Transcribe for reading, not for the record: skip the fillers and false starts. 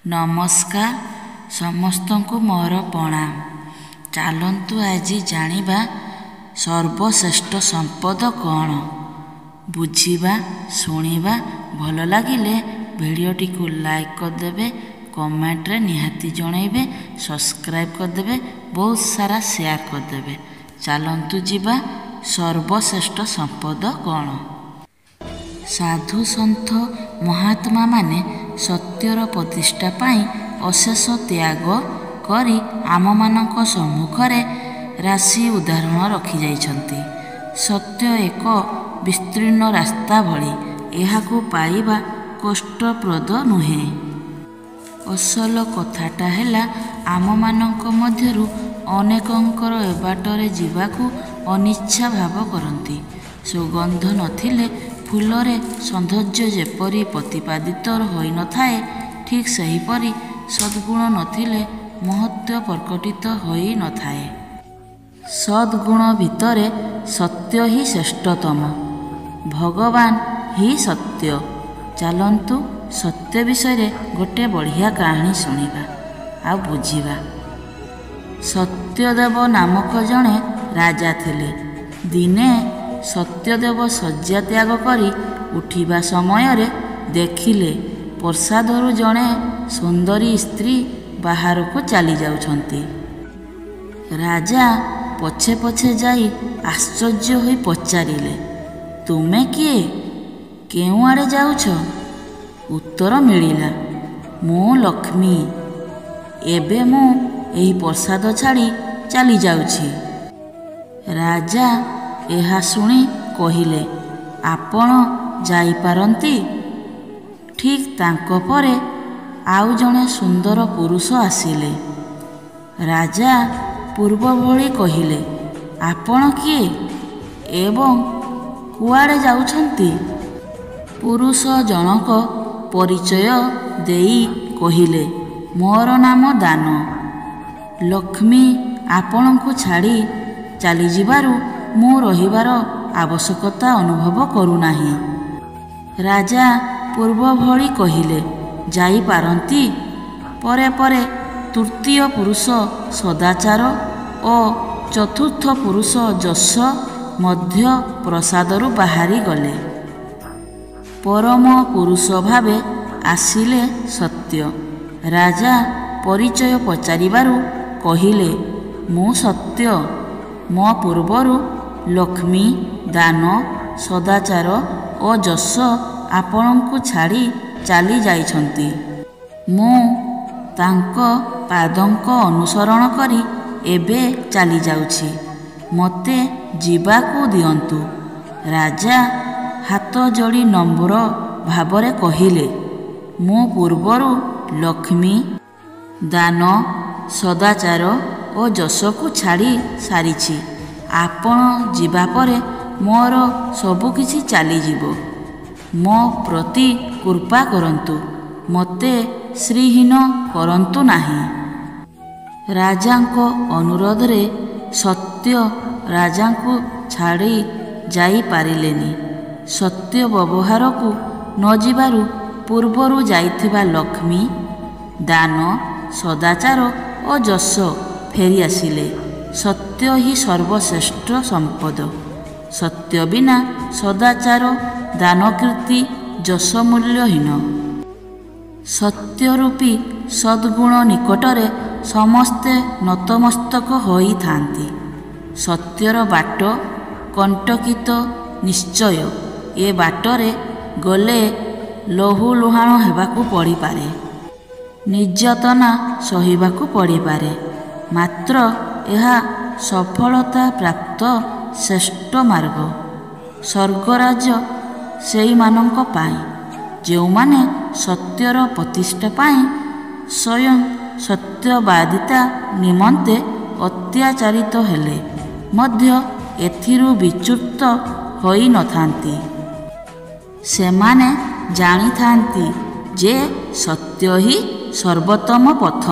नमस्कार समस्तंकु मोर प्रणाम। चलतु आज जानिबा सर्वश्रेष्ठ संपद कौन बुझिबा शुणिबा भल लगिले भिडियोटी को लाइक करदेवे, कमेंट रे निहाती जणैबे, सब्सक्राइब करदेवे, बहुत सारा शेयर करदेवे। चलतु जीवा सर्वश्रेष्ठ संपद कौन। साधु सन्थ महात्मा माने सत्यर प्रतिष्ठा पाई अशेष त्याग करी आम मानक सम्मुखरे राशि उदाहरण रखी जाइछन्ति। सत्य एक विस्तीर्ण रास्ता भली, एहाकु पाइबा कष्टप्रद नुहे। असल कथाटा हैला आम मानक मध्यरु अनेकंकर ए बाटरे जीवाकू अनिच्छा भाव करती। सुगंध नथिले फूलरे सौंदर्य जेपरी प्रतिपादित होई न थाए, ठीक सेहीपरि सद्गुण नथिले महत्व प्रकटित होई न थाए। सद्गुण भितरे सत्य ही श्रेष्ठतम, भगवान ही सत्य। चलतु सत्य विषय गोटे बढ़िया कहानी शुणिबा आ बुझिबा। सत्यदेव नामक जड़े राजा थिले। दिने सत्यदेव शय्या त्याग करी उठिबा समय रे देखिले प्रसादरु जड़े सुंदरी स्त्री बाहर को चली जाउछंती। राजा पछे पछे जाई आश्चर्य होई पचारिले, तुमे किए, केउ आड़े जाउछ? उत्तर मिलिला, मु लक्ष्मी, एबे मु एही प्रसाद छाड़ी चली जाउछि। राजा एहा शुणी कहिले, आपण जाई पारंती। ठीक तांको परे आउ जणे सुंदर पुरुष आसिले। राजा पूर्व भली कहिले, आपण किए एवं कुआड़े जाउछंती? पुरुष जनक परिचय देई कहिले, मोर नाम दान। लक्ष्मी आपणଙ୍କୁ छाड़ी चली जिबारु मु रहिबार आवश्यकता अनुभव करूनाही। राजा पूर्व भली कहिले, जाई पारंती। परे परे तृतीय पुरुष सदाचार और चतुर्थ पुरुष यश मध्य प्रसादरु बाहरी गले। परम पुरुष भावे आसिले सत्य। राजा परिचय पचारिबारु कहिले, मु सत्य, मो पूर्वरु लक्ष्मी, दान, सदाचार और यश आपणଙ୍କୁ छाड़ी चली जाइछंती। मु तांक पादंक अनुसरण करी एबे चली जाउछि, मते जीवाकू दियंतु। राजा हाथ जोड़ी नम्र भावरे कहिले, मु पूर्वरु लक्ष्मी, दान, सदाचार और यश को छाड़ी सारिछि। आपण जीवा परे मोर सबु किछि चली जीवो। मो प्रति कृपा करंतु, मते श्रीहीन करंतु नाही। राजांको अनुरोध रे सत्य राजांको छाड़ी जाई पारिलेनी। सत्य व्यवहार को न जीवारु पूर्वरु जाइथिबा लक्ष्मी, दान, सदाचार और यश फेरी आसिले। सत्य ही सर्वश्रेष्ठ संपद। सत्य बिना सदाचार, दान, कीर्ति, यश मूल्यहीन। सत्यरूपी सद्गुण निकटरे समस्ते नतमस्तक होई थांती। सत्यर बाट कंटकित निश्चय। ए बाटरे गले लहु लुहाण हेबाकू पड़ी पारे, निर्यातना सहिबाकू पड़ी पारे, मात्र यह सफलता प्राप्त श्रेष्ठ मार्ग। स्वर्गराज सेई मानंक पाई जेउ माने सत्यर प्रतिष्ठा पाई स्वयं सत्यवादिता निमंते अत्याचारित हेले मध्य एथिरु विच्युत होई न थांती। सेमाने जानी थांती जे सत्य ही सर्वोत्तम पथ।